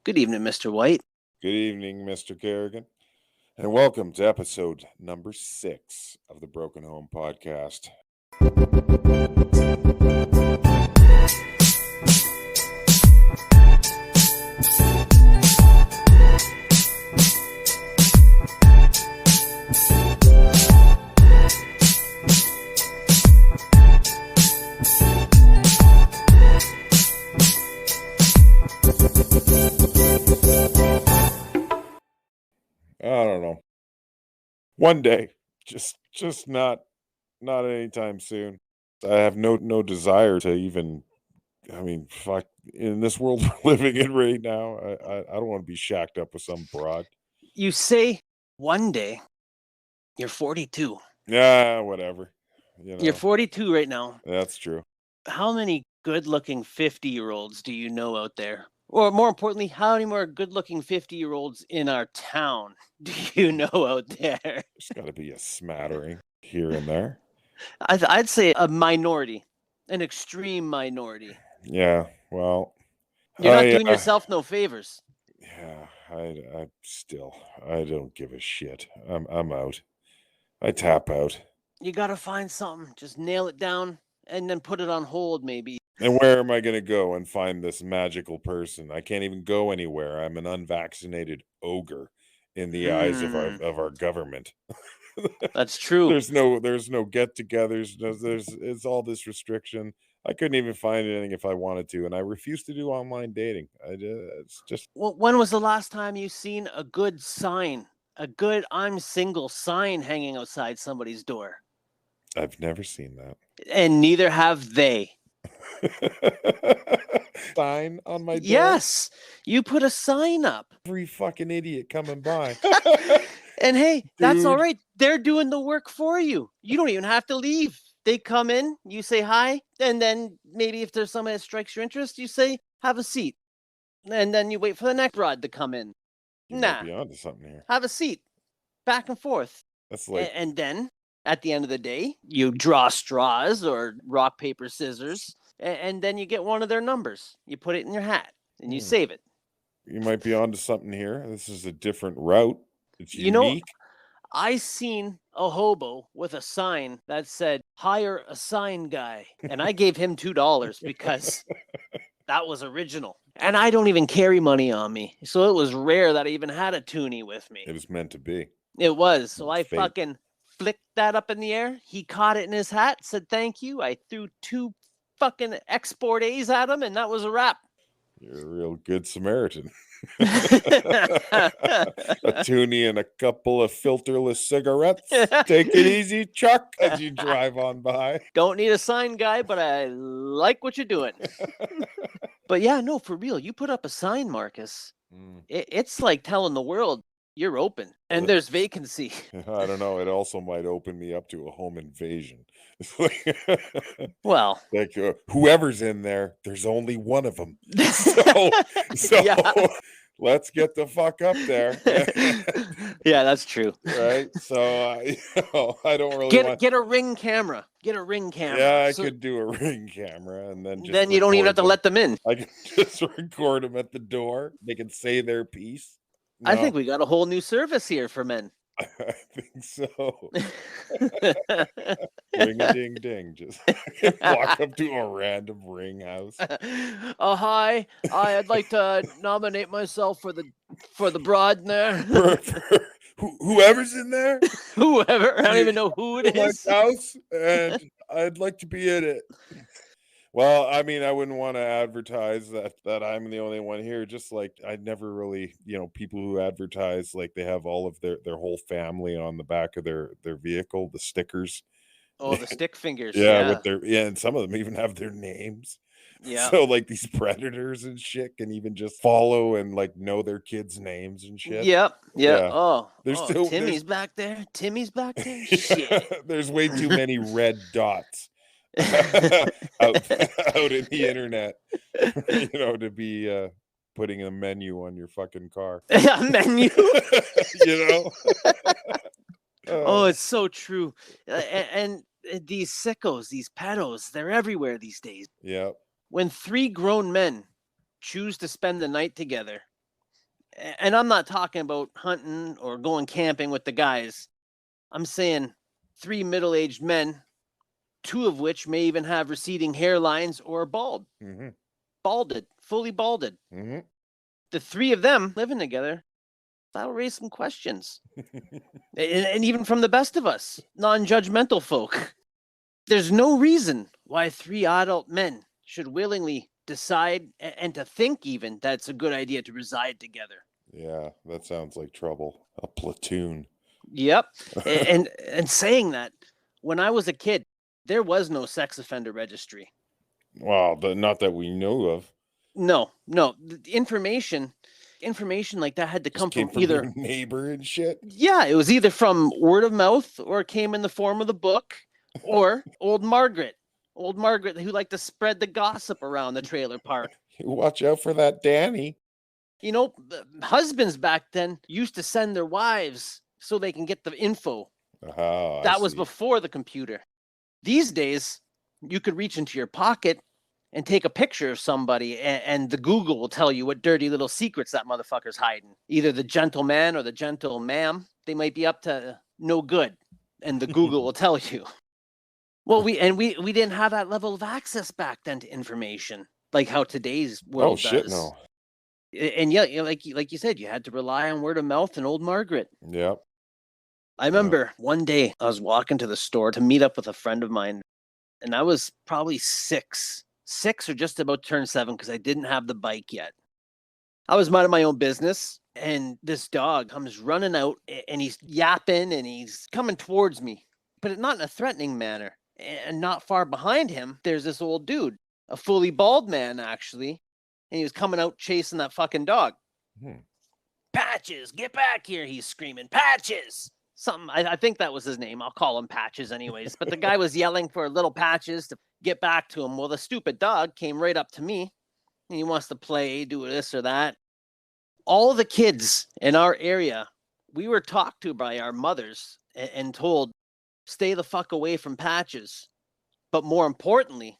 Good evening, Mr. White. Good evening, Mr. Kerrigan, and welcome to episode number 6 of the Broken Home Podcast. I don't know. One day, just not anytime soon. I have no desire to even. I mean, fuck. In this world we're living in right now, I don't want to be shacked up with some broad. You say one day you're 42. Yeah, whatever. You're 42 right now. That's true. How many good-looking 50-year-olds do you know out there? Or more importantly, how many more good-looking 50-year-olds in our town do you know out there? There's got to be a smattering here and there. I'd say a minority, an extreme minority. Yeah, well, you're not doing yourself no favors. Yeah, I don't give a shit. I'm out. I tap out. You got to find something. Just nail it down and then put it on hold, maybe. And where am I going to go and find this magical person? I can't even go anywhere. I'm an unvaccinated ogre in the eyes of our government. That's true. There's no get-togethers. It's all this restriction. I couldn't even find anything if I wanted to, and I refuse to do online dating. It's just. Well, when was the last time you seen a good sign, a good "I'm single" sign hanging outside somebody's door? I've never seen that, and neither have they. Sign on my door? Yes, you put a sign up. Every fucking idiot coming by. And hey, that's all right. They're doing the work for you. You don't even have to leave. They come in, you say hi, and then maybe if there's somebody that strikes your interest, you say, have a seat. And then you wait for the next rod to come in. You might be onto something here. Have a seat. Back and forth. That's like... And then, at the end of the day, you draw straws or rock, paper, scissors, and then you get one of their numbers. You put it in your hat, and you save it. You might be onto something here. This is a different route. It's unique. Know, I seen a hobo with a sign that said, hire a sign guy. And I gave him $2 because that was original. And I don't even carry money on me. So it was rare that I even had a toonie with me. It was meant to be. It was. So I fucking flicked that up in the air. He caught it in his hat, said thank you. I threw 2 fucking export A's at him, and that was a wrap. You're a real good Samaritan. A toonie and a couple of filterless cigarettes. Take it easy, Chuck, as you drive on by. Don't need a sign guy, but I like what you're doing. But yeah, no, for real. You put up a sign, Marcus. It's like telling the world you're open and there's vacancy. I don't know. It also might open me up to a home invasion. Well, like whoever's in there, there's only one of them. So yeah. Let's get the fuck up there. Yeah, that's true. Right. So I don't really get a ring camera. Get a ring camera. Yeah, I could do a ring camera and then you don't even have to let them in. I can just record them at the door. They can say their piece. No. I think we got a whole new service here for men. I think so. Ring a ding ding. Just walk up to a random ring house. Hi. I'd like to nominate myself for the broad in there. Whoever's in there. Whoever. I don't even know who it is. House, and I'd like to be in it. Well, I mean, I wouldn't want to advertise that I'm the only one here. Just like I'd never really, people who advertise like they have all of their whole family on the back of their vehicle, the stickers. Oh, the stick fingers. Yeah, and some of them even have their names. Yeah. So like these predators and shit can even just follow and like know their kids' names and shit. Yep. Yeah. Oh, still Timmy's back there. Shit. There's way too many red dots. out in the internet, to be putting a menu on your fucking car. A menu. Oh, it's so true. And these sickos, these pedos, they're everywhere these days. Yeah. When 3 grown men choose to spend the night together, And I'm not talking about hunting or going camping with the guys. I'm saying 3 middle-aged men, 2 of which may even have receding hairlines or bald. Mm-hmm. Balded, fully balded. Mm-hmm. The 3 of them living together, that'll raise some questions. And even from the best of us, non-judgmental folk. There's no reason why 3 adult men should willingly decide and to think even that it's a good idea to reside together. Yeah, that sounds like trouble. A platoon. Yep. And saying that, when I was a kid, there was no sex offender registry. Well, not that we know of. No. The information like that had to Just come came from from either. your neighbor and shit. Yeah, it was either from word of mouth or it came in the form of the book or old Margaret. Old Margaret who liked to spread the gossip around the trailer park. Watch out for that Danny. You know, husbands back then used to send their wives so they can get the info. Oh, That was before the computer. These days, you could reach into your pocket and take a picture of somebody, and the Google will tell you what dirty little secrets that motherfucker's hiding. Either the gentleman or the gentle ma'am, they might be up to no good, and the Google will tell you. Well, we didn't have that level of access back then to information like how today's world does. Shit, no. And yeah, like you said, you had to rely on word of mouth and old Margaret. Yep. I remember one day I was walking to the store to meet up with a friend of mine, and I was probably six or just about to turn 7 because I didn't have the bike yet. I was minding my own business, and this dog comes running out, and he's yapping, and he's coming towards me, but not in a threatening manner. And not far behind him, there's this old dude, a fully bald man, actually, and he was coming out chasing that fucking dog. Patches, get back here, he's screaming. Patches! Something, I think that was his name. I'll call him Patches anyways. But the guy was yelling for little Patches to get back to him. Well, the stupid dog came right up to me, and he wants to play, do this or that. All the kids in our area, we were talked to by our mothers and told, stay the fuck away from Patches. But more importantly,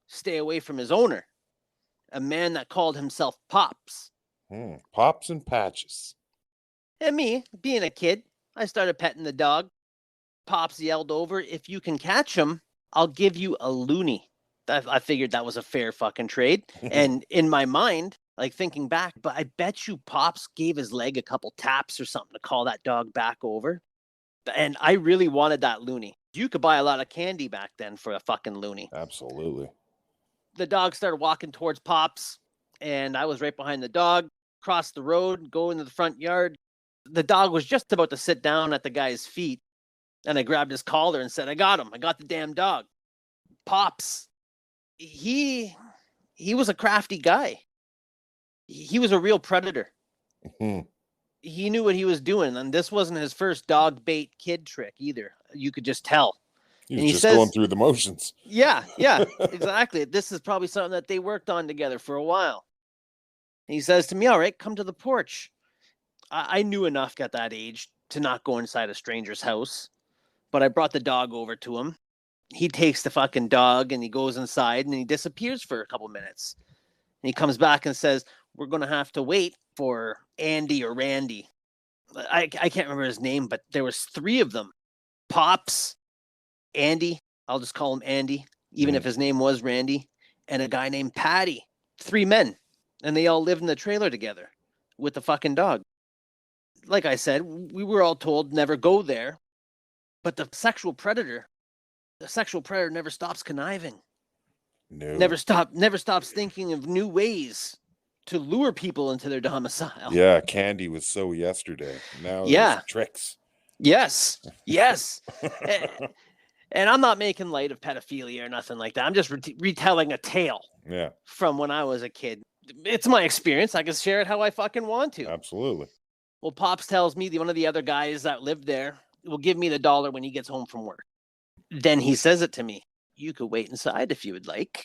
stay away from his owner, a man that called himself Pops. Pops and Patches. And me, being a kid, I started petting the dog. Pops yelled over, if you can catch him, I'll give you a loony. I figured that was a fair fucking trade. And in my mind, like thinking back, but I bet you Pops gave his leg a couple taps or something to call that dog back over. And I really wanted that loony. You could buy a lot of candy back then for a fucking loony. Absolutely. The dog started walking towards Pops, and I was right behind the dog, crossed the road, go into the front yard. The dog was just about to sit down at the guy's feet, and I grabbed his collar and said, I got him. I got the damn dog. Pops, he was a crafty guy. He was a real predator. He knew what he was doing, and this wasn't his first dog bait kid trick either. You could just tell. He was going through the motions. Yeah, exactly. This is probably something that they worked on together for a while. And he says to me, all right, come to the porch. I knew enough at that age to not go inside a stranger's house, but I brought the dog over to him. He takes the fucking dog and he goes inside and he disappears for a couple minutes. And he comes back and says, we're going to have to wait for Andy or Randy. I can't remember his name, but there was 3 of them. Pops, Andy, I'll just call him Andy, even if his name was Randy, and a guy named Patty. 3 men. And they all lived in the trailer together with the fucking dog. Like I said, we were all told never go there. But the sexual predator never stops conniving. No. Never stops thinking of new ways to lure people into their domicile. Yeah, candy was so yesterday. Now Yeah. there's tricks. Yes. And I'm not making light of pedophilia or nothing like that. I'm just retelling a tale from when I was a kid. It's my experience. I can share it how I fucking want to. Absolutely. Well, Pops tells me one of the other guys that lived there will give me the $1 when he gets home from work. Then he says it to me. You could wait inside if you would like.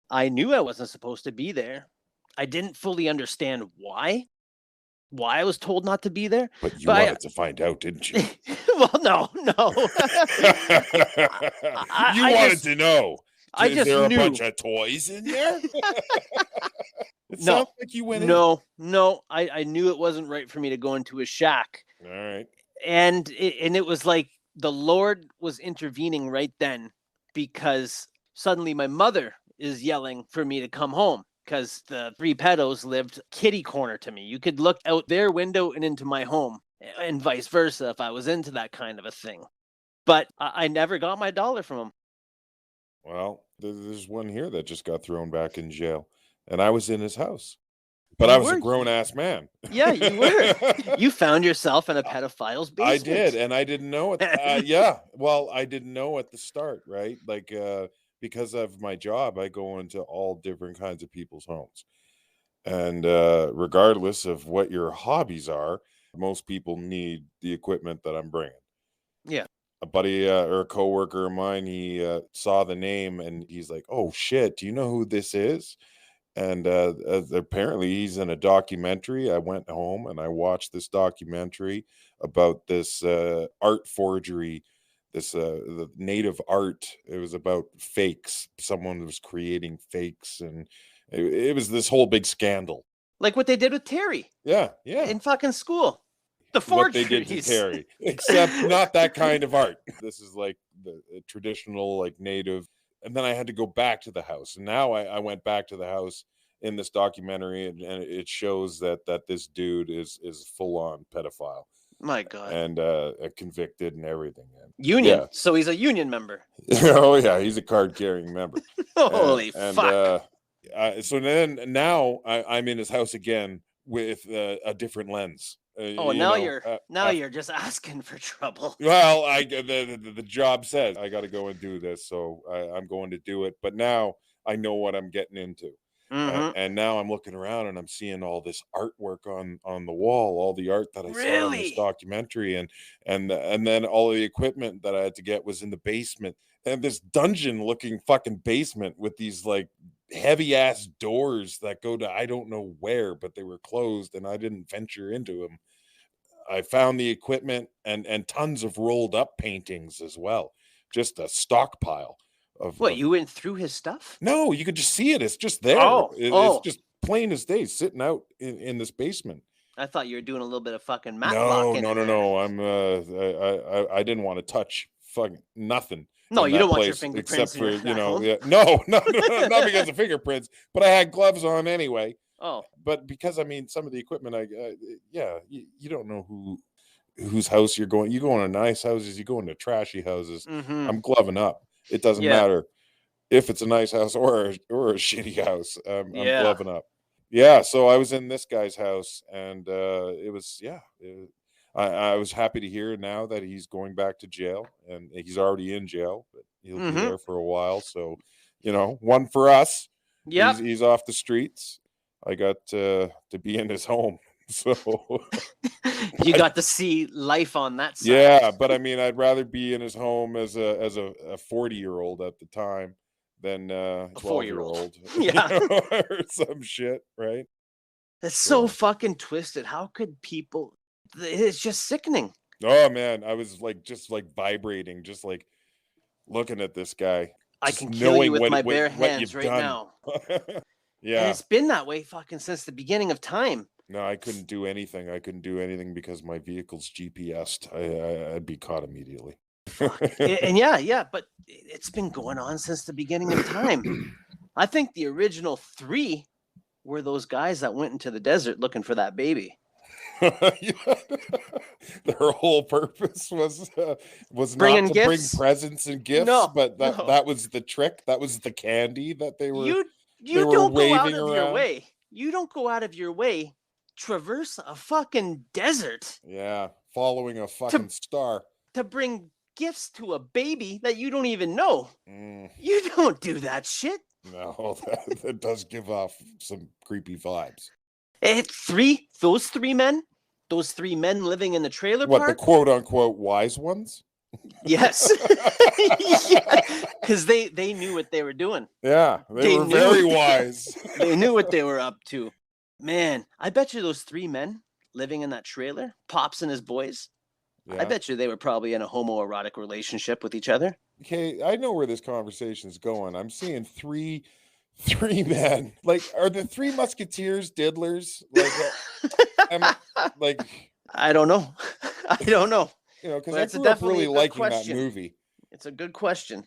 I knew I wasn't supposed to be there. I didn't fully understand why I was told not to be there. But you wanted to find out, didn't you? Well, no. You wanted to know. I just there knew. A bunch of toys in there? It No. sounds like think you went in? No. I knew it wasn't right for me to go into a shack. All right. And it was like the Lord was intervening right then, because suddenly my mother is yelling for me to come home, because the three pedos lived kitty corner to me. You could look out their window and into my home, and vice versa if I was into that kind of a thing. But I never got my dollar from them. Well, there's one here that just got thrown back in jail, and I was in his house, but I You was a were, grown ass man. yeah, you were. You found yourself in a pedophile's I basement. did, and I didn't know it. Yeah, well, I didn't know at the start, right? Like, because of my job, I go into all different kinds of people's homes, and regardless of what your hobbies are, most people need the equipment that I'm bringing. Yeah. A buddy or a coworker of mine, he saw the name and he's like, "Oh shit, do you know who this is?" And apparently he's in a documentary. I went home and I watched this documentary about this art forgery, this the native art. It was about fakes. Someone was creating fakes, and it was this whole big scandal. Like what they did with Terry Yeah, yeah. in fucking school. The What they did to forgeries. Terry, except not that kind of art. This is like the traditional, like native. And then I had to go back to the house. And now I went back to the house in this documentary, and it shows that this dude is full on pedophile My God. and convicted and everything. And Union. yeah, So he's a union member. oh yeah, he's a card carrying member. Holy And fuck. so then now I'm in his house again with a different lens. Oh, You now know, you're just asking for trouble. well, the job says I got to go and do this, so I'm going to do it. But now I know what I'm getting into, Mm-hmm. and now I'm looking around and I'm seeing all this artwork on the wall, all the art that I saw in this Really? documentary, and then all of the equipment that I had to get was in the basement, and this dungeon looking fucking basement with these like heavy ass doors that go to I don't know where, but they were closed, and I didn't venture into them. I found the equipment and tons of rolled up paintings as well. Just a stockpile What, of you went through his stuff? no, you could just see it. It's just there. It's Oh. just plain as day sitting out in this basement. I thought you were doing a little bit of fucking No, Matlock no, in no, there. no. I didn't want to touch fucking nothing No, in you that don't want your place fingerprints except in for, your you at know, home. yeah, no, no, no, not because of fingerprints, but I had gloves on anyway. Oh. But because I mean, some of the equipment, yeah, you don't know whose house you're going. You go into nice houses, you go into trashy houses. Mm-hmm. I'm gloving up. It doesn't Yeah. matter if it's a nice house or a shitty house. I'm Yeah. gloving up. Yeah, so I was in this guy's house, and it was yeah. I was happy to hear now that he's going back to jail, and he's already in jail, but he'll be Mm-hmm. there for a while. So, you know, one for us. Yep. He's off the streets. I got to be in his home. So You got to see life on that side. yeah, but I mean, I'd rather be in his home as a 40-year-old at the time than A 12-year-old, 4-year-old. Yeah. or some shit, right? It's so So, fucking twisted. How could people? It's just sickening. oh man, I was like just like vibrating, just like looking at this guy, I just can kill you knowing with my what bare what hands you've right done. now. And Yeah. it's been that way fucking since the beginning of time. No, I couldn't do anything. I couldn't do anything because my vehicle's GPS'd. I'd be caught immediately. Fuck. And yeah, but it's been going on since the beginning of time. I think the original 3 were those guys that went into the desert looking for that baby. Their whole purpose was Bringing not to bring gifts? presents and gifts, No, but no. that was the trick. That was the candy that they You were don't go out waving of your around. way. You don't go out of your way, traverse a fucking desert Yeah, following a fucking star. to bring gifts to a baby that you don't even know. Mm, You don't do that shit. no, that does give off some creepy vibes. Those three men living in the trailer What, the park. quote unquote wise ones? Yes, because they knew what they were doing. Yeah, they were knew very wise. They knew what they were up to. Man, I bet you those 3 men living in that trailer, Pops and his boys, I Yeah. bet you they were probably in a homoerotic relationship with each other. Okay, I know where this conversation is going. I'm seeing three 3 men. Like, are the 3 Musketeers diddlers? Like, like, I don't know. I don't know. because But I it's grew up definitely really a good liking that question. movie. It's a good question.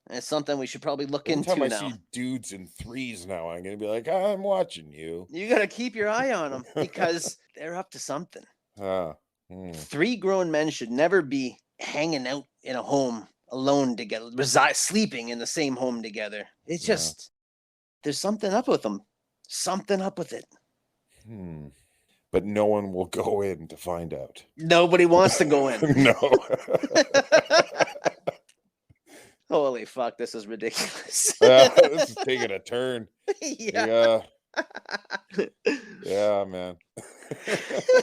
And it's something we should probably look Every time into I now. see dudes in 3s now, I'm gonna be like, I'm watching you. You got to keep your eye on them because they're up to something. Hmm. 3 grown men should never be hanging out in a home alone together, sleeping in the same home together. It's Yeah. just, there's something up with them. Something up with it. But no one will go in to find out. Nobody wants to go in. No. Holy fuck, this is ridiculous. This is taking a turn. Yeah. Yeah, man.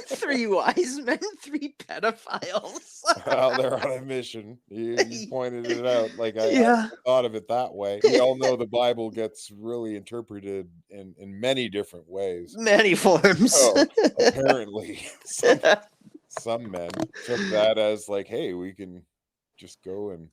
3 wise men, 3 pedophiles. Well, they're on a mission. You pointed it out. Like, I Yeah. never thought of it that way. We all know the Bible gets really interpreted in many different ways. Many forms. So apparently some men took that as like, hey, we can just go and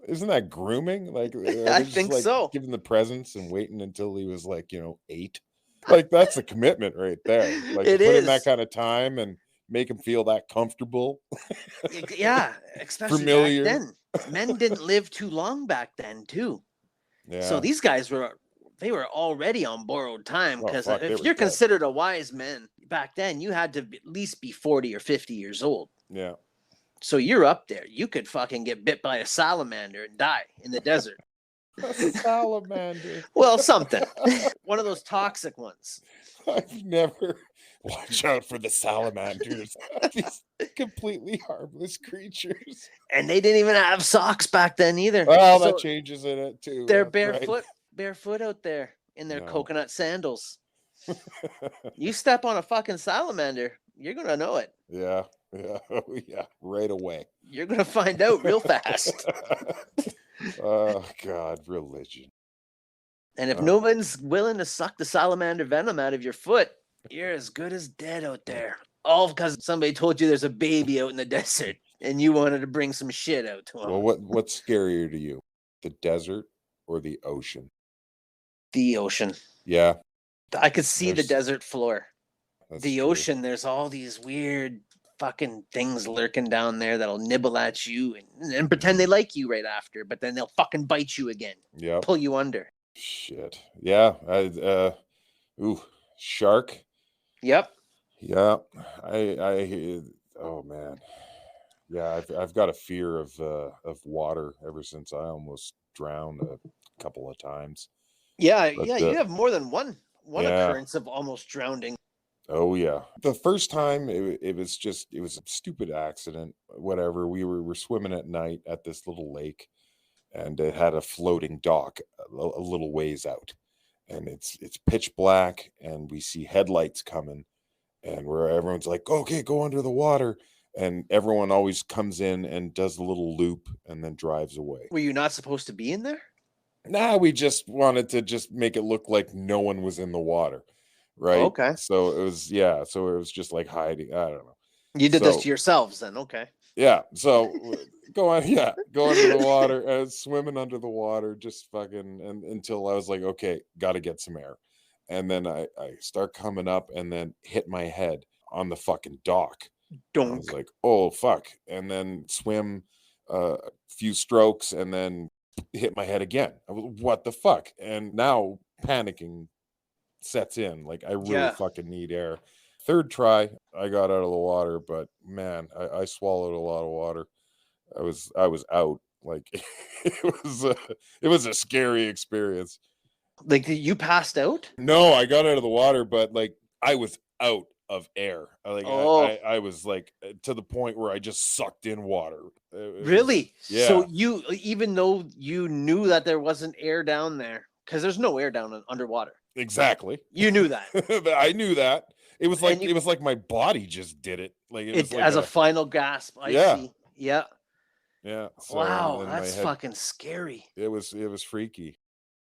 isn't that grooming? Like, are they I just think like so. giving the presents and waiting until he was like, 8? Like, that's a commitment right there. Like, It put in that is. kind of time and make him feel that comfortable, Yeah, especially familiar. back then. Men didn't live too long back then, too. So Yeah. these guys were already on borrowed time Oh, because fuck, they if were you're dead. considered a wise man back then, you had to at least be 40 or 50 years old. Yeah. So you're up there. You could fucking get bit by a salamander and die in the desert. A salamander. Well, something. One of those toxic ones. I've never watch out for the salamanders. These completely harmless creatures. And they didn't even have socks back then either. Well, So that changes in it too. they're That's right. barefoot out there in their No. coconut sandals. You step on a fucking salamander, you're gonna know it. Yeah. Yeah. Oh, yeah. Right away. You're gonna find out real fast. Oh God, religion. And if Oh. no one's willing to suck the salamander venom out of your foot, you're as good as dead out there. All because somebody told you there's a baby out in the desert and you wanted to bring some shit out to him. Well, what's scarier to you, the desert or the ocean? The ocean. Yeah. I could see the There's- desert floor. That's The true. ocean, there's all these weird fucking things lurking down there that'll nibble at you and pretend they like you right after, but then they'll fucking bite you again, Yep. pull you under. Shit. Yeah. Shark. Yep. Yeah. Oh man. Yeah, I've got a fear of water ever since I almost drowned a couple of times. Yeah, But, yeah, you have more than one yeah. occurrence of almost drowning. Oh yeah. The first time it was a stupid accident. Whatever. We're swimming at night at this little lake, and it had a floating dock a little ways out, and it's pitch black, and we see headlights coming, and where everyone's like, okay, go under the water, and everyone always comes in and does a little loop and then drives away. Were you not supposed to be in there? Nah, we just wanted to just make it look like no one was in the water, right? Okay. So it was just like hiding. I don't know. You did this So- to yourselves then, okay. Yeah, so go under the water, swimming under the water, just fucking, and until I was like, okay, got to get some air, and then I start coming up, and then hit my head on the fucking dock. I Don't. was like, oh fuck, and then swim a few strokes, and then hit my head again. I was, what the fuck? And now panicking sets in. Like, I really Yeah. fucking need air. Third try, I got out of the water, but man, I swallowed a lot of water. I was out. Like, it was a scary experience. Like you passed out? No, I got out of the water, but like I was out of air. I was like to the point where I just sucked in water. It was- Really? yeah. So you, even though you knew that there wasn't air down there, because there's no air down underwater. Exactly. You knew that. I knew that. It was like And you- it was like my body just did it. Like it was like As a final gasp. I Yeah. see. Yeah. yeah. So Wow, in my that's head, fucking scary. it was freaky.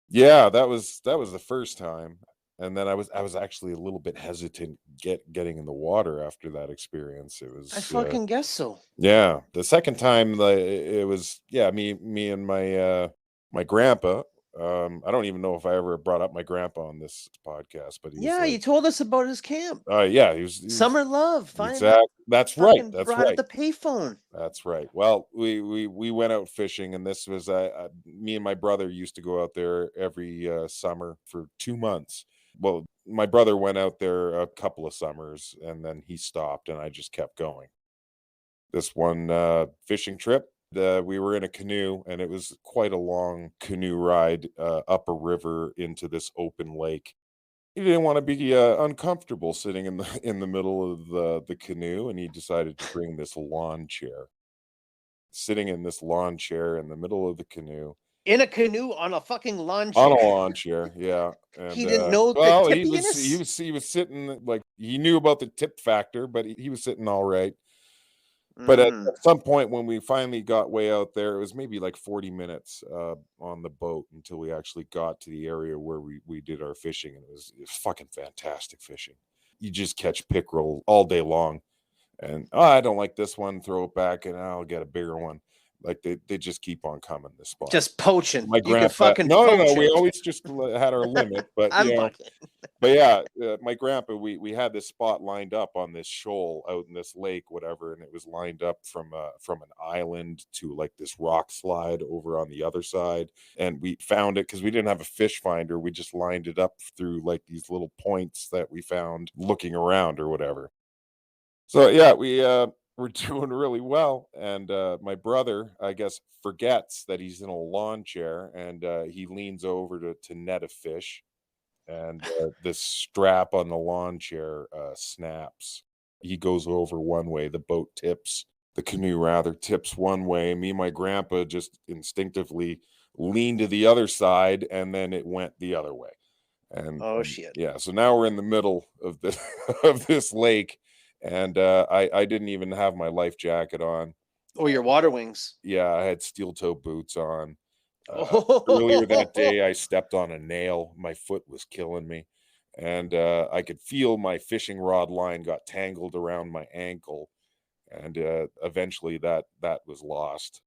Yeah, that was the first time. And then I was actually a little bit hesitant getting in the water after that experience. It was I fucking guess so. yeah. The second time it was me and my My grandpa, I don't even know if I ever brought up my grandpa on this podcast, but he was Yeah, like, you told us about his camp. yeah, he was Summer love. Finally exact. That's right. fucking That's brought up right. the payphone. That's right. Well, we went out fishing, and this was me and my brother used to go out there every summer for 2 months. Well, my brother went out there a couple of summers, and then he stopped, and I just kept going. This one fishing trip, we were in a canoe, and it was quite a long canoe ride up a river into this open lake. He didn't want to be uncomfortable sitting in the in the middle of the canoe, and he decided to bring this lawn chair. Sitting in this lawn chair in the middle of the canoe. In a canoe on a fucking lawn On a chair. lawn chair, yeah, He and, didn't know the well, he was he tippiness. was he was sitting, like, he knew about the tip factor, but he was sitting alright. But Mm. at some point when we finally got way out there, it was maybe, like, 40 minutes, on the boat until we actually got to the area where we did our fishing, and it was fucking fantastic fishing. You just catch pickerel all day long, and, "Oh, I don't like this one," throw it back, and I'll get a bigger one. Like, they just keep on coming, this spot. Just poaching. My You could grandpa fucking no, no, no, poach we it. always just had our limit, but, I'm fucking. but yeah, my grandpa, we had this spot lined up on this shoal out in this lake, whatever, and it was lined up from an island to, like, this rock slide over on the other side, and we found it because we didn't have a fish finder, we just lined it up through, like, these little points that we found looking around or whatever. So yeah, we're doing really well, and my brother, I guess, forgets that he's in a lawn chair, and he leans over to net a fish, and the strap on the lawn chair snaps. He goes over one way, the boat tips, the canoe rather tips one way. Me and my grandpa just instinctively leaned to the other side, and then it went the other way. Oh And shit. yeah, so now we're in the middle of the of this lake, and I didn't even have my life jacket on. Or your water wings. Yeah, I had steel toe boots on. Earlier that Oh, day, I stepped on a nail. My foot was killing me, and I could feel my fishing rod line got tangled around my ankle, and eventually that was lost.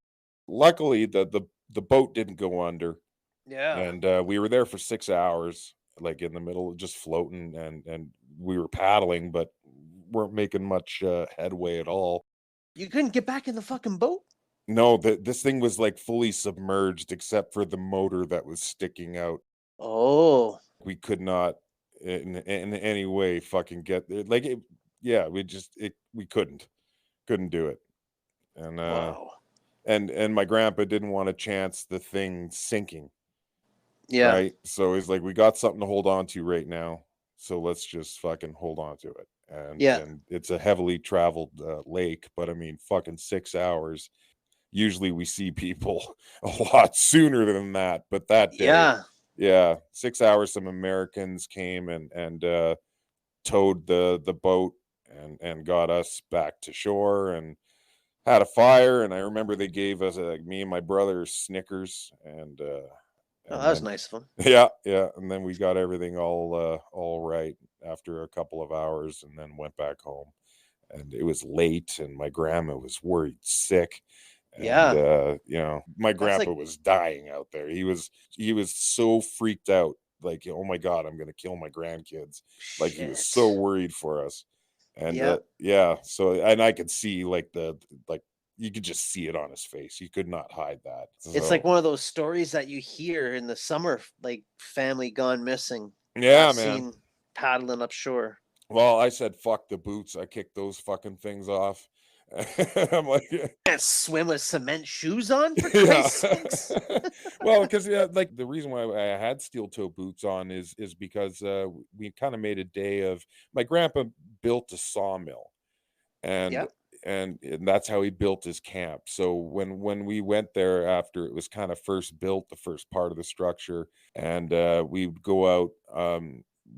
Luckily, the boat didn't go under, yeah. and we were there for 6 hours, like, in the middle of just floating, and we were paddling, but weren't making much headway at all. You couldn't get back in the fucking boat? No, this thing was, like, fully submerged except for the motor that was sticking out. Oh, We could not in any way fucking get there. Like, yeah, we couldn't do it. And wow. and my grandpa didn't want to chance the thing sinking. Yeah. Right? So he's like, "We got something to hold on to right now, so let's just fucking hold on to it." Yeah. And it's a heavily traveled, lake, but I mean, fucking 6 hours. Usually, we see people a lot sooner than that, but that day, Yeah. yeah, 6 hours, some Americans came and towed the boat and got us back to shore and had a fire, and I remember they gave us, me and my brother, Snickers, Oh, and that was then nice of them. yeah, yeah, and then we got everything all right after a couple of hours and then went back home. And it was late and my grandma was worried sick, and Yeah. my That's grandpa like, was dying out there. He was so freaked out, like, "Oh my god, I'm going to kill my grandkids." Like, he was so shit. worried for us. And Yeah. yeah, so and I could see, like, like, you could just see it on his face. You could not hide that. It's like So, one of those stories that you hear in the summer, like family gone missing, yeah, man. seen paddling up shore. Well, I said, "Fuck the boots." I kicked those fucking things off. I'm like, Can't swim with cement shoes on, for yeah. Christ's sakes. Well, because yeah, like, the reason why I had steel toe boots on is because we kind of made a day of my grandpa built a sawmill, and Yeah. and that's how he built his camp. So when we went there after it was kind of first built, the first part of the structure, and we would go out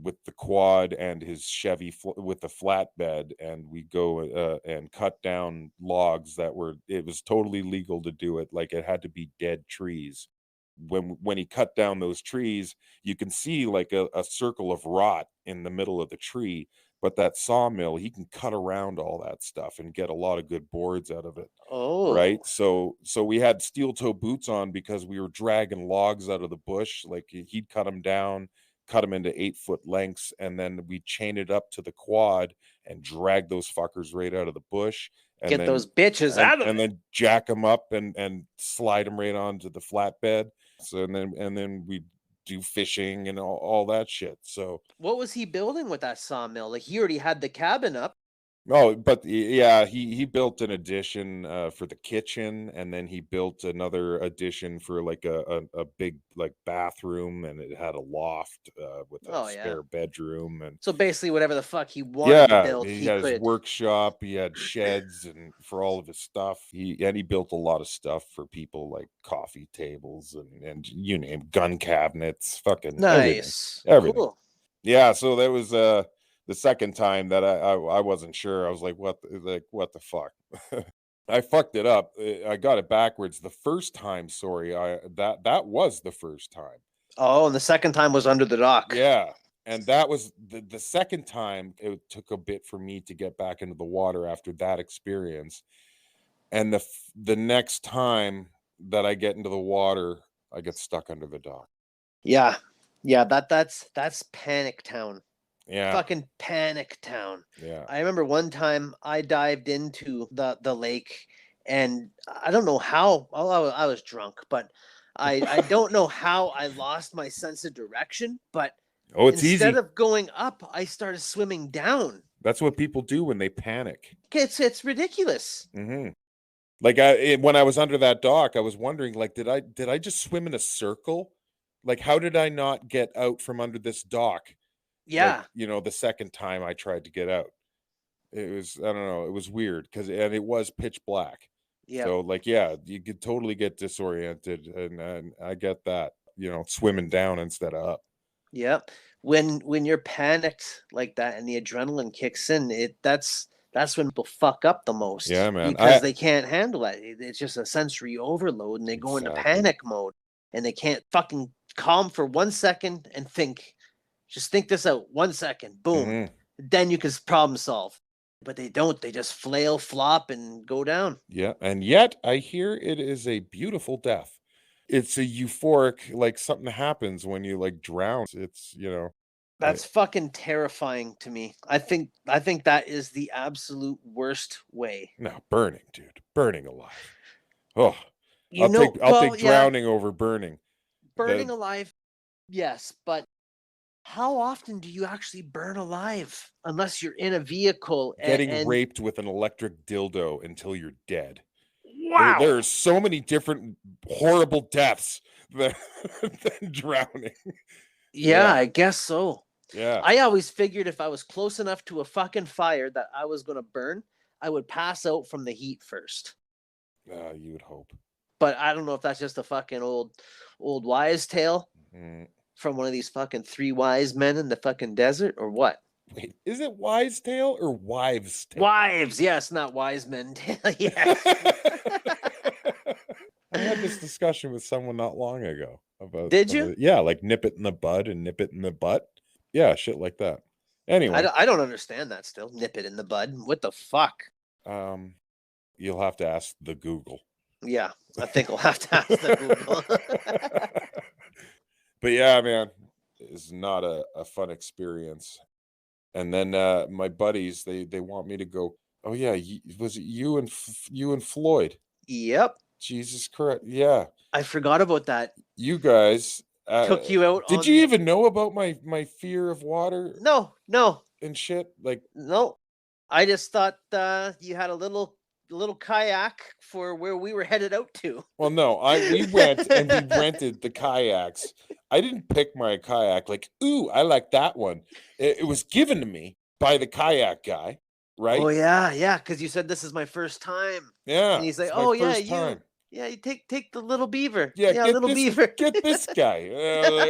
with the quad and his Chevy with the flatbed, and we go and cut down logs that were it was totally legal to do it. Like, it had to be dead trees. When he cut down those trees, you can see, like, a circle of rot in the middle of the tree. But that sawmill, he can cut around all that stuff and get a lot of good boards out of it. Oh, Right? So we had steel toe boots on because we were dragging logs out of the bush. Like he'd cut them down, cut them into 8-foot lengths, and then we chain it up to the quad and drag those fuckers right out of the bush, and get then those bitches out of it. jack them up and slide them right onto the flatbed. So and then we do fishing and all that shit. So What was he building with that sawmill? Like he already had the cabin up. oh, but yeah, he built an addition for the kitchen, and then he built another addition for like a big like bathroom, and it had a loft with a Oh yeah. spare bedroom, and So basically, whatever the fuck he wanted to yeah, build, he he had his could. workshop, he had sheds and for all of his stuff. He built a lot of stuff for people like coffee tables and you name gun cabinets, fucking everything. Nice. Everything. Cool. Yeah, so that was the second time that I wasn't sure. I was like, what the fuck? I fucked it up. I got it backwards. The first time, sorry, that was the first time. Oh, and the second time was under the dock. Yeah. And that was the second time. It took a bit for me to get back into the water after that experience. And the next time that I get into the water, I get stuck under the dock. Yeah. Yeah, that's Panic Town. Yeah. Fucking Panic Town. Yeah. I remember one time I dived into the lake, and I don't know how. Well, I was drunk, but I don't know how I lost my sense of direction. But Oh, it's instead easy. of going up, I started swimming down. That's what people do when they panic. It's ridiculous. Mm-hmm. Like when I was under that dock, I was wondering, like, did I just swim in a circle? Like, how did I not get out from under this dock? Like, Yeah. the second time I tried to get out, it was, I don't know, it was weird and it was pitch black. Yeah. So like, yeah, you could totally get disoriented, and I get that, swimming down instead of up. Yeah. When you're panicked like that and the adrenaline kicks in, that's when people fuck up the most. Yeah, man. Because they can't handle it. It's just a sensory overload and they go into Exactly. panic mode and they can't fucking calm for 1 second and think. Just think this out. 1 second. Boom. Mhm. Then you can problem solve. But they don't. They just flail, flop, and go down. Yeah, and yet I hear it is a beautiful death. It's a euphoric, like something happens when you like drown. It's, That's fucking terrifying to me. I think that is the absolute worst way. no, burning, dude. Burning alive. Oh, You know, I'll well, take yeah, drowning over burning. burning The alive, yes, but how often do you actually burn alive unless you're in a vehicle getting and raped with an electric dildo until you're dead. There wow. are so many different horrible deaths than, than drowning. Yeah, Yeah. I guess so. Yeah. I always figured if I was close enough to a fucking fire that I was going to burn, I would pass out from the heat first. You would hope. But I don't know if that's just a fucking old wise tale Mm. from one of these fucking three wise men in the fucking desert or what? Wait, is it wise tale or wives tale? Wives, yes, not wise men. Yes. I had this discussion with someone not long ago about Did you? yeah, like nip it in the bud and nip it in the butt. Yeah, shit like that. Anyway, I don't understand that still. Nip it in the bud. What the fuck? you'll have to ask the Google. Yeah, I think I'll have to ask the Google. But yeah, man, it's not a fun experience. And then my buddies, they want me to go. Oh yeah, was it you and Floyd? Yep. Jesus Christ, yeah, I forgot about that. you guys. Took you out Did on you even know about my fear of water No, and shit? Like, no. I just thought you had a little kayak for where we were headed out to. well, no, we went and we rented the kayaks. I didn't pick my kayak like, ooh, I like that one. It was given to me by the kayak guy, right? Oh yeah, because you said this is my first time. Yeah, And he's like, it's my oh yeah, first time. you take the little beaver. Yeah, Little beaver. get this guy.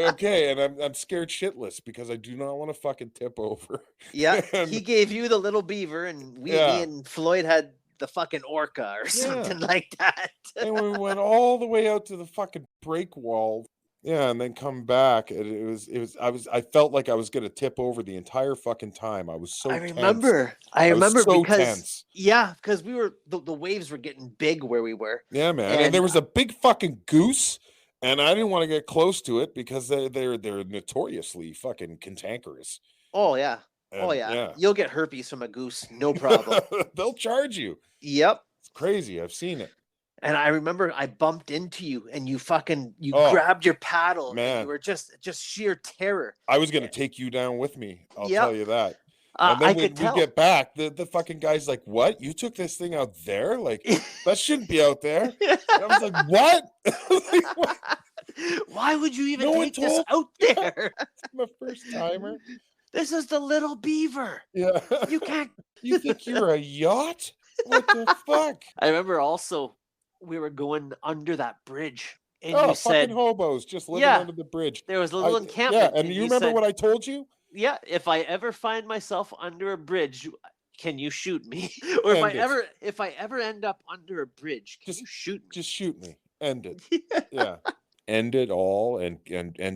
Okay, and I'm scared shitless because I do not want to fucking tip over. Yeah, And- he gave you the little beaver, and me and Floyd had the fucking orca or something like that. and we went all the way out to the fucking break wall, Yeah, and then come back. And I felt like I was gonna tip over the entire fucking time. I was so tense. I I was remember so because tense. because we were the waves were getting big where we were. Yeah, man. And And there was a big fucking goose, and I didn't want to get close to it because they're notoriously fucking cantankerous. oh yeah. Oh And yeah. yeah. You'll get herpes from a goose, no problem. They'll charge you. Yep. It's crazy. I've seen it. And I remember I bumped into you and you Oh, grabbed your paddle and you man. were just sheer terror. I was gonna Eh, take you down with me. I'll tell Yep. you that. And I then could when we tell. get back, the fucking guy's like, "What? You took this thing out there? Like, that shouldn't be out there." And I was like, "What?" Like, what? Why would you even No one take this told. out Yeah, there? I'm a first timer. This is the little beaver. Yeah. You can't. You think you're a yacht? What the fuck? I remember also we were going under that bridge and you Oh, fucking said, hobos just living yeah, under the bridge. there was a little Yeah, encampment and and you you remember said, what I told you? yeah, if I ever find myself under a bridge, can you shoot me? Or End it. if I ever end up under a bridge, can Just you shoot me? just shoot me. End it. Yeah. End it all and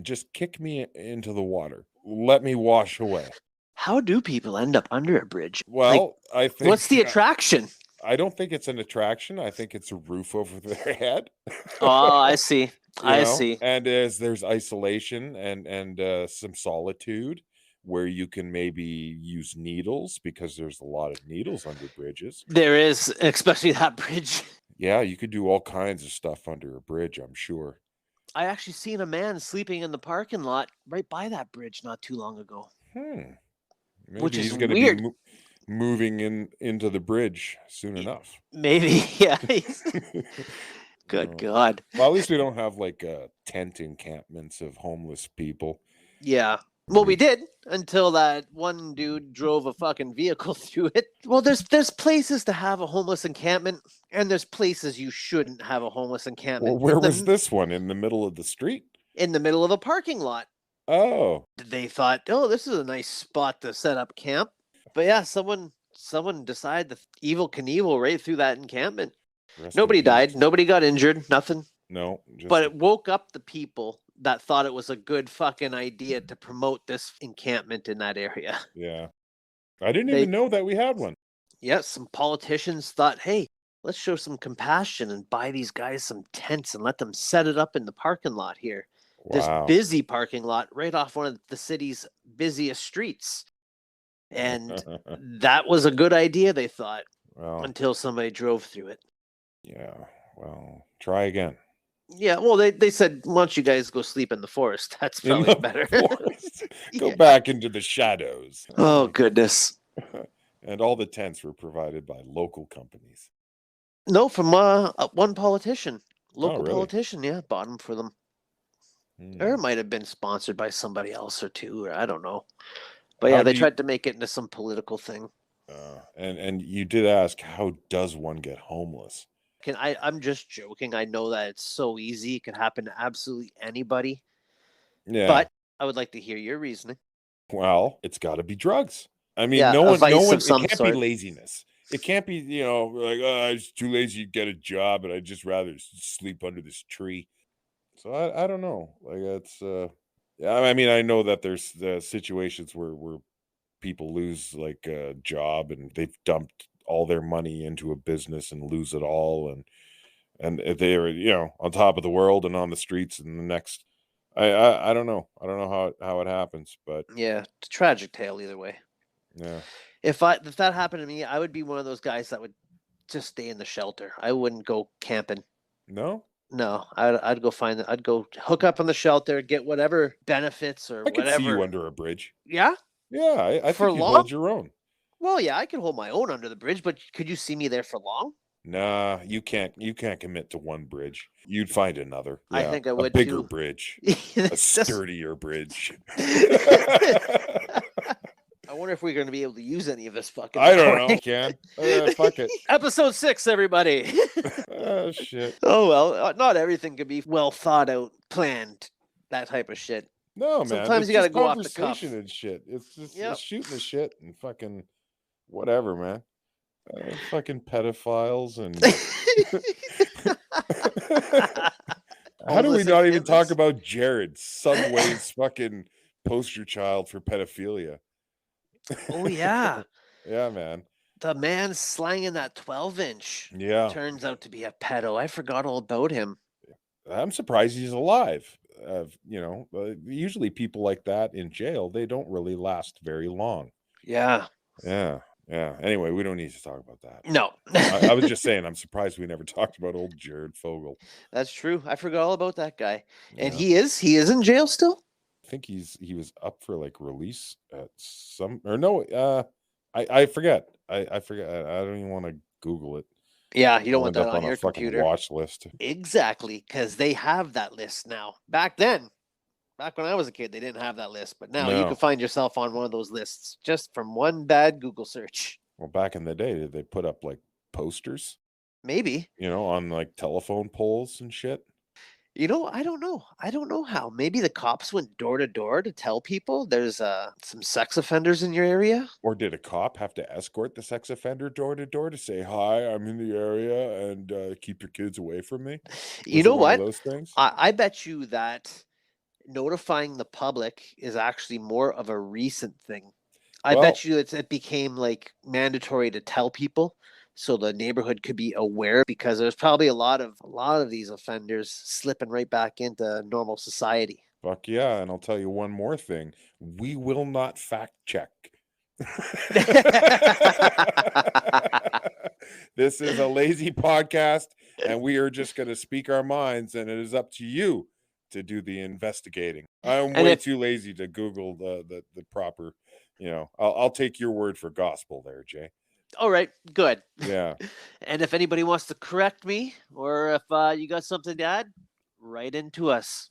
just kick me into the water. Let me wash away. How do people end up under a bridge? Like, Well, I what's the think attraction? I don't think it's an attraction. I think it's a roof over their head. Oh, I see. You I know, see. and as there's isolation and some solitude where you can maybe use needles because there's a lot of needles under bridges. There is, especially that bridge. Yeah, you could do all kinds of stuff under a bridge, I'm sure. I actually seen a man sleeping in the parking lot right by that bridge not too long ago, Hmm. which Maybe is he's going to be weird. moving into the bridge soon enough. Maybe, yeah. Good Uh, God. well, at least we don't have like tent encampments of homeless people. Yeah. I Well, we mean, did until that one dude drove a fucking vehicle through it. Well, there's places to have a homeless encampment, and there's places you shouldn't have a homeless well, encampment. where was this one? In the middle of the street? In the middle of a parking lot. Oh, They thought, oh, this is a nice spot to set up camp. But yeah, someone decided to evil Knievel right through that encampment. rest in Nobody peace. died. Nobody got injured. Nothing. No, just But it woke up the people that thought it was a good fucking idea to promote this encampment in that area. yeah. I didn't They, even know that we had one. yeah, some politicians thought, hey, let's show some compassion and buy these guys some tents and let them set it up in the parking lot here. This Wow. busy parking lot right off one of the city's busiest streets. And that was a good idea, they thought, Well, until somebody drove through it. yeah. Well, try again. Yeah, well, they said, why don't you guys go sleep in the forest? That's In probably the better. forest. Go Yeah. back into the shadows. Oh, goodness. And all the tents were provided by local companies. No, from one politician, local really? politician, yeah, bought them for them. Or Hmm. it might have been sponsored by somebody else or two, or I don't know. But How yeah, they do you- tried to make it into some political thing. And you did ask, how does one get homeless? I'm just joking. I know that it's so easy. It could happen to absolutely anybody. Yeah. But I would like to hear your reasoning. Well, it's got to be drugs. I mean, Yeah, no a vice one. of some It can't sort. be laziness. It can't be, like, oh, I'm just too lazy to get a job, and I'd just rather sleep under this tree. So I don't know. Like it's yeah. I mean, I know that there's situations where people lose like a job and they've dumped all their money into a business and lose it all, and they're on top of the world and on the streets and the next. I don't know. I don't know how it happens, but Yeah, it's a tragic tale either way. yeah. If that happened to me, I would be one of those guys that would just stay in the shelter. I wouldn't go camping. No, No, I'd go I'd go hook up on the shelter, get whatever benefits or I could see you whatever. under a bridge. Yeah, Yeah, I for think you long. hold your own. Well, yeah, I could hold my own under the bridge, but could you see me there for long? Nah, you can't. You can't commit to one bridge. You'd find another. I Yeah, think I a would bigger too. bridge, a It's just- sturdier bridge. I wonder if we're going to be able to use any of this fucking. I don't know, recording. Ken. Fuck it. Episode 6, everybody. Oh shit. Oh well, not everything could be well thought out, planned, that type of shit. No, man. Sometimes it's you gotta just go off the cuff. conversation and shit. It's just Yep. it's shooting the shit and fucking whatever, man. Fucking pedophiles and How do we Homeless and not even talk kittens. about Jared, Subway's fucking poster child for pedophilia? Oh yeah, Yeah, man. the man slanging that 12-inch Yeah. turns out to be a pedo. I forgot all about him. I'm surprised he's alive. Usually people like that in jail, they don't really last very long. Yeah. Yeah. Yeah. Anyway, we don't need to talk about that. No. I was just saying, I'm surprised we never talked about old Jared Fogle. That's true. I forgot all about that guy. And Yeah. he is in jail still? I think he was up for like release at some or no, I forget. I forget. I don't even want to Google it. Yeah, you don't I'll want end that up on on a your fucking computer. watch list. Exactly, because they have that list now. Back then, back when I was a kid, they didn't have that list. But now you can No. find yourself on one of those lists just from one bad Google search. Well, back in the day, did they put up like posters, Maybe. on like telephone poles and shit? I don't know. I don't know how. Maybe the cops went door to door to tell people there's some sex offenders in your area. Or did a cop have to escort the sex offender door to door to say, "Hi, I'm in the area and keep your kids away from me"? You Was it know one of what? those things? I bet you that notifying the public is actually more of a recent thing. I Well, bet you it became like mandatory to tell people so the neighborhood could be aware because there's probably a lot of these offenders slipping right back into normal society. fuck yeah. And I'll tell you one more thing. We will not fact check. This is a lazy podcast, and we are just going to speak our minds, and it is up to you to do the investigating. I'm And way if too lazy to Google the proper, I'll take your word for gospel there, Jay. all right, good. Yeah. And if anybody wants to correct me or if you got something to add, write into us.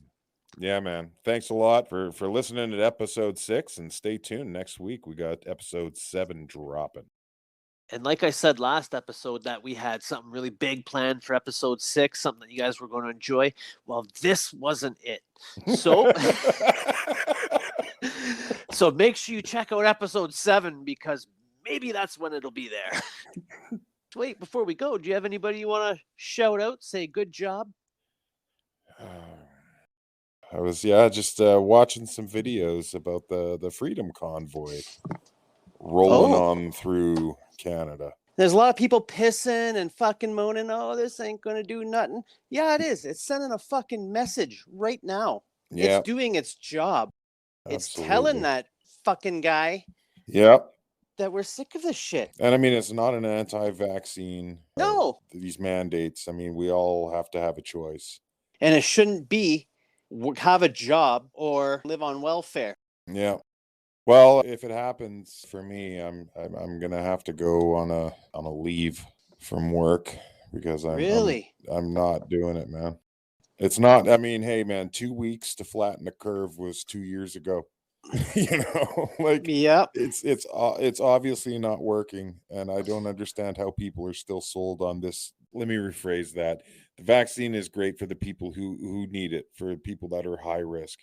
Yeah, man. Thanks a lot for listening to episode 6, and stay tuned. Next week we got episode 7 dropping. And like I said last episode, that we had something really big planned for episode 6, something that you guys were going to enjoy. Well, this wasn't it. So, so make sure you check out episode 7 because maybe that's when it'll be there. Wait, before we go, do you have anybody you want to shout out? Say good job? I was just watching some videos about the Freedom Convoy rolling Oh, on through Canada. there's a lot of people pissing and fucking moaning. Oh, this ain't going to do nothing. Yeah, it is. It's sending a fucking message right now. It's Yeah, doing its job. It's telling absolutely. that fucking guy Yep. that we're sick of this shit. And I mean, it's not an anti-vaccine, No. these mandates. I mean, we all have to have a choice. And it shouldn't be have a job or live on welfare. Yeah. Well, if it happens for me, I'm gonna have to go on a leave from work because Really? I'm not doing it, man. It's not. I mean, hey, man, 2 weeks to flatten the curve was 2 years ago. Like Yep. it's obviously not working, and I don't understand how people are still sold on this. Let me rephrase that. The vaccine is great for the people who need it, for people that are high risk.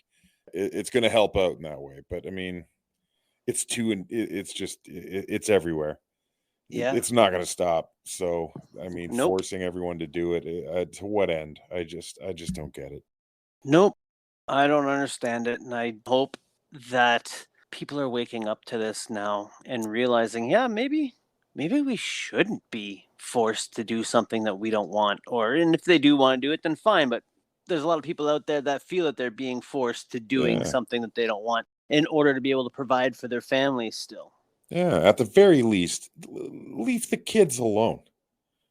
It's going to help out in that way, but I mean, it's just it's everywhere. Yeah. It's not going to stop. So I mean, Nope. forcing everyone to do it, to what end? I just don't get it. Nope. I don't understand it. And I hope that people are waking up to this now and realizing, yeah, maybe we shouldn't be forced to do something that we don't want. And if they do want to do it, then fine. But there's a lot of people out there that feel that they're being forced to doing Yeah. something that they don't want in order to be able to provide for their families still. Yeah, at the very least, leave the kids alone.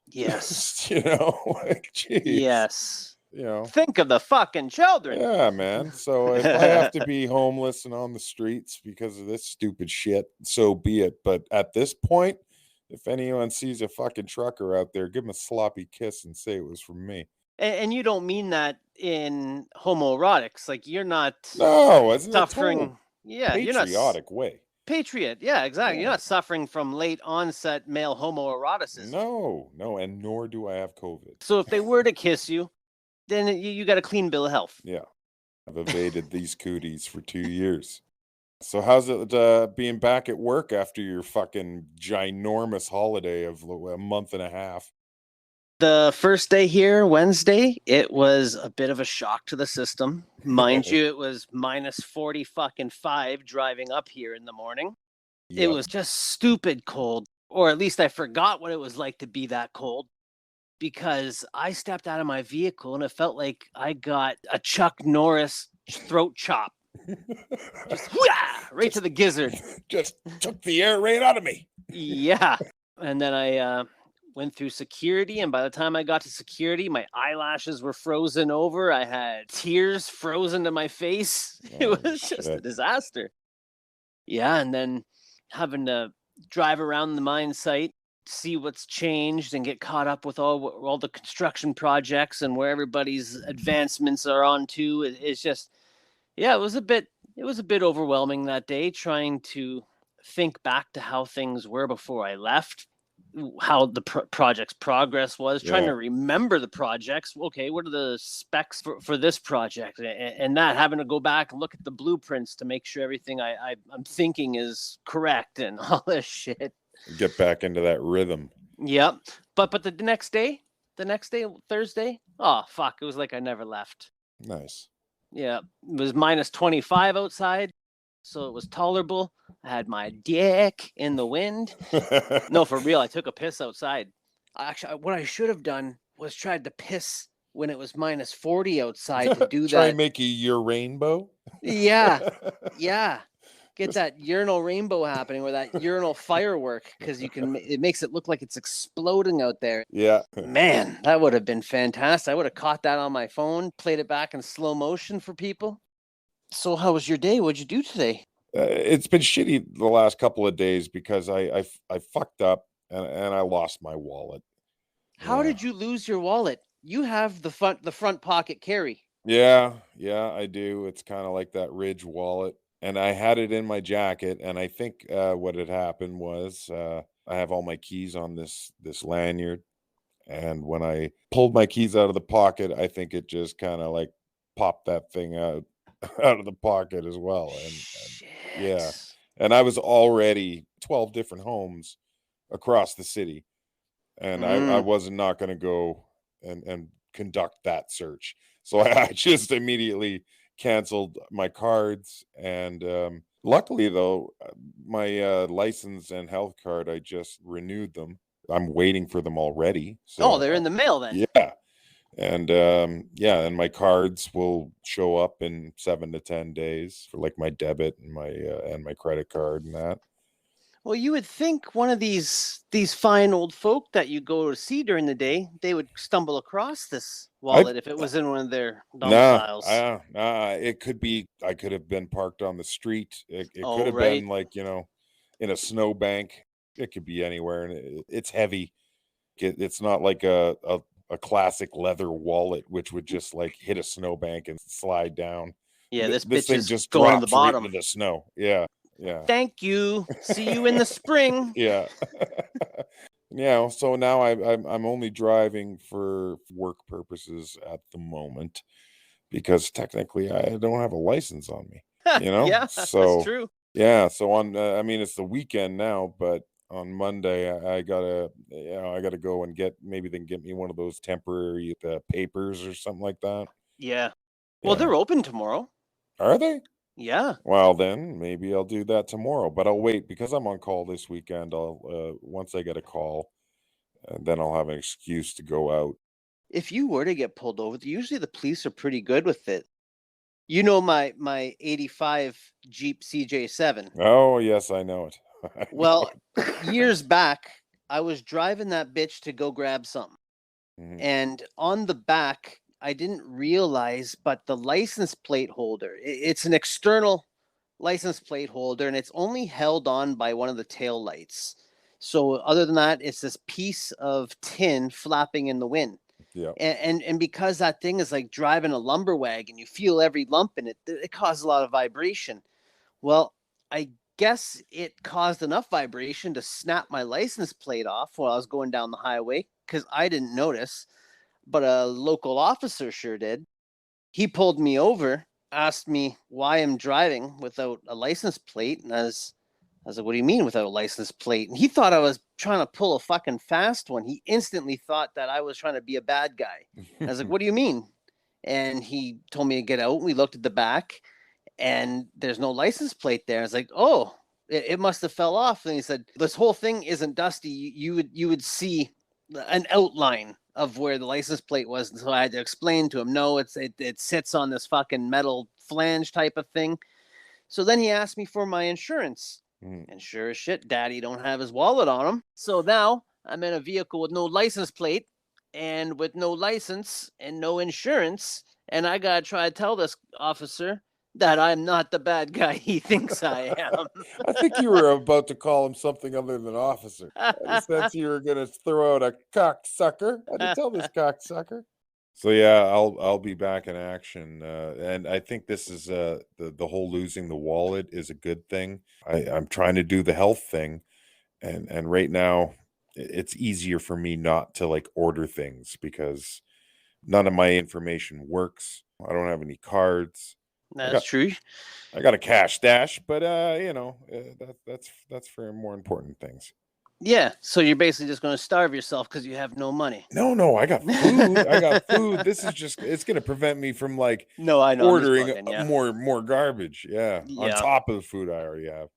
Yes. Like, jeez, Yes. you know. Think of the fucking children. Yeah, man. So if I have to be homeless and on the streets because of this stupid shit, so be it. But at this point, if anyone sees a fucking trucker out there, give him a sloppy kiss and say it was from me. And you don't mean that in homoerotics. Like you're not No, it's in a suffering. total Yeah, you're not patriotic way. patriot. Yeah, exactly. You're Yeah. not suffering from late onset male homoeroticism. No, and nor do I have COVID. So if they were to kiss you, then you got a clean bill of health. Yeah. I've evaded these cooties for 2 years. So how's it being back at work after your fucking ginormous holiday of a month and a half? The first day here, Wednesday, it was a bit of a shock to the system. Mind you, it was minus 40 fucking 5 driving up here in the morning. It Yep. was just stupid cold, or at least I forgot what it was like to be that cold because I stepped out of my vehicle and it felt like I got a Chuck Norris throat chop. Just right to the gizzard. Just took the air right out of me. Yeah. And then I went through security, and by the time I got to security, my eyelashes were frozen over. I had tears frozen to my face. It was just a disaster. Yeah, and then having to drive around the mine site, see what's changed, and get caught up with all the construction projects and where everybody's advancements are on to. It's just, yeah, it was a bit overwhelming that day, trying to think back to how things were before I left, how the project's progress was, trying to remember the projects. Okay, what are the specs for this project, and that, having to go back and look at the blueprints to make sure everything I'm thinking is correct and all this shit. Get back into that rhythm. Yep. But the next day, Thursday, oh fuck, it was like I never left. Nice. Yeah, it was minus 25 outside, so it was tolerable. I had my dick in the wind. No, for real, I took a piss outside. Actually, what I should have done was tried to piss when it was minus 40 outside to do Try that. and make your rainbow. Yeah. Get that urinal rainbow happening, or that urinal firework, because it makes it look like it's exploding out there. Yeah. Man, that would have been fantastic. I would have caught that on my phone, played it back in slow motion for people. So how was your day? What'd you do today? It's been shitty the last couple of days because I fucked up and I lost my wallet. How did you lose your wallet? You have the front pocket carry. Yeah, I do. It's kind of like that Ridge wallet. And I had it in my jacket, and I think what had happened was I have all my keys on this lanyard, and when I pulled my keys out of the pocket, I think it just kind of like popped that thing out out of the pocket as well. And yeah, and I was already 12 different homes across the city, and I wasn't not going to go and conduct that search, so I just immediately canceled my cards. And luckily though, my license and health card, I just renewed them. I'm waiting for them already, so they're in the mail then. yeah. And and my cards will show up in 7 to 10 days for like my debit and my credit card and that. Well, you would think one of these fine old folk that you go to see during the day, they would stumble across this wallet if it was in one of their domiciles. It could be, I could have been parked on the street. It could have right. been like, in a snowbank. It could be anywhere, and it's heavy. It's not like a classic leather wallet, which would just like hit a snowbank and slide down. Yeah, this thing is just going to drops the bottom. right into the snow. Yeah. Thank you. See you in the spring. Yeah. Yeah. So now I'm only driving for work purposes at the moment, because technically I don't have a license on me. Yeah, so that's true. Yeah. So on, I mean, it's the weekend now, but on Monday I gotta, I gotta go and maybe they can get me one of those temporary papers or something like that. Yeah. Well, they're open tomorrow. Are they? Yeah. Well, then maybe I'll do that tomorrow, but I'll wait because I'm on call this weekend. I'll once I get a call, and then I'll have an excuse to go out. If you were to get pulled over, usually the police are pretty good with it. My 85 Jeep CJ7. Oh, yes, I know it. Well, years back, I was driving that bitch to go grab something. And on the back, I didn't realize, but the license plate holder, it's an external license plate holder, and it's only held on by one of the tail lights. So other than that, it's this piece of tin flapping in the wind. Yeah. And because that thing is like driving a lumber wagon, you feel every lump in it. It causes a lot of vibration. Well, I guess it caused enough vibration to snap my license plate off while I was going down the highway, because I didn't notice, but a local officer sure did. He pulled me over, asked me why I'm driving without a license plate, and I I was like, what do you mean without a license plate? And he thought I was trying to pull a fucking fast one. He instantly thought that I was trying to be a bad guy. I was like, what do you mean? And he told me to get out. We looked at the back and there's no license plate there. I was like, oh, it must have fell off. And he said, this whole thing isn't dusty. You would see an outline of where the license plate was. And so I had to explain to him, no, it sits on this fucking metal flange type of thing. So then he asked me for my insurance. And sure as shit, Daddy don't have his wallet on him. So now I'm in a vehicle with no license plate and with no license and no insurance. And I got to try to tell this officer that I'm not the bad guy he thinks I am. I think you were about to call him something other than officer. I had a sense you were going to throw out a cocksucker. I had to tell this cocksucker. So yeah, I'll be back in action, and I think this is the whole losing the wallet is a good thing. I'm trying to do the health thing, and right now it's easier for me not to like order things because none of my information works. I don't have any cards. That's true. I got a cash stash, but that's for more important things. Yeah, so you're basically just going to starve yourself because you have no money. No, I got food. I got food. This is just, it's going to prevent me from like no, I know, ordering bugging, yeah. more garbage. Yeah, on top of the food I already have.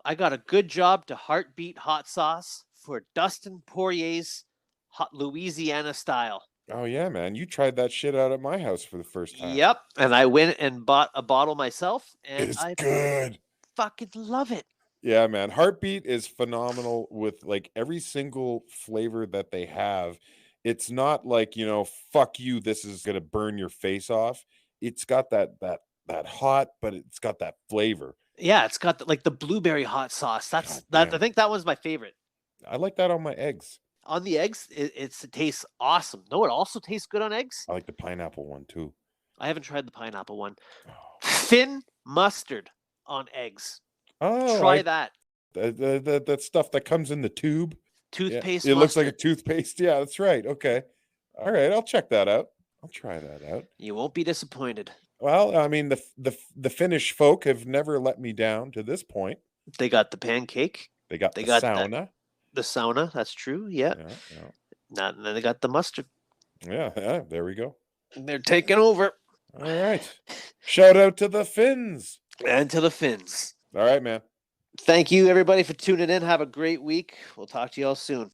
I got a good job to Heartbeat hot sauce for Dustin Poirier's hot Louisiana style. Oh yeah, man. You tried that shit out at my house for the first time. Yep, and I went and bought a bottle myself, and it's good. Fucking love it. Yeah, man. Heartbeat is phenomenal with like every single flavor that they have. It's not like, fuck you, this is gonna burn your face off. It's got that hot, but it's got that flavor. Yeah, it's got the blueberry hot sauce. I think that was my favorite. I like that on my eggs. On the eggs, it tastes awesome. No, it also tastes good on eggs. I like the pineapple one too. I haven't tried the pineapple one. Thin mustard on eggs. Oh, try that. That stuff that comes in the tube. Toothpaste. Yeah. It looks like a toothpaste. Yeah, that's right. Okay. All right. I'll check that out. I'll try that out. You won't be disappointed. Well, I mean, the Finnish folk have never let me down to this point. They got the pancake. They got the sauna. The sauna. That's true. Yeah. And then they got the mustard. Yeah. There we go. They're taking over. All right. Shout out to the Finns. And to the Finns. All right, man. Thank you, everybody, for tuning in. Have a great week. We'll talk to you all soon.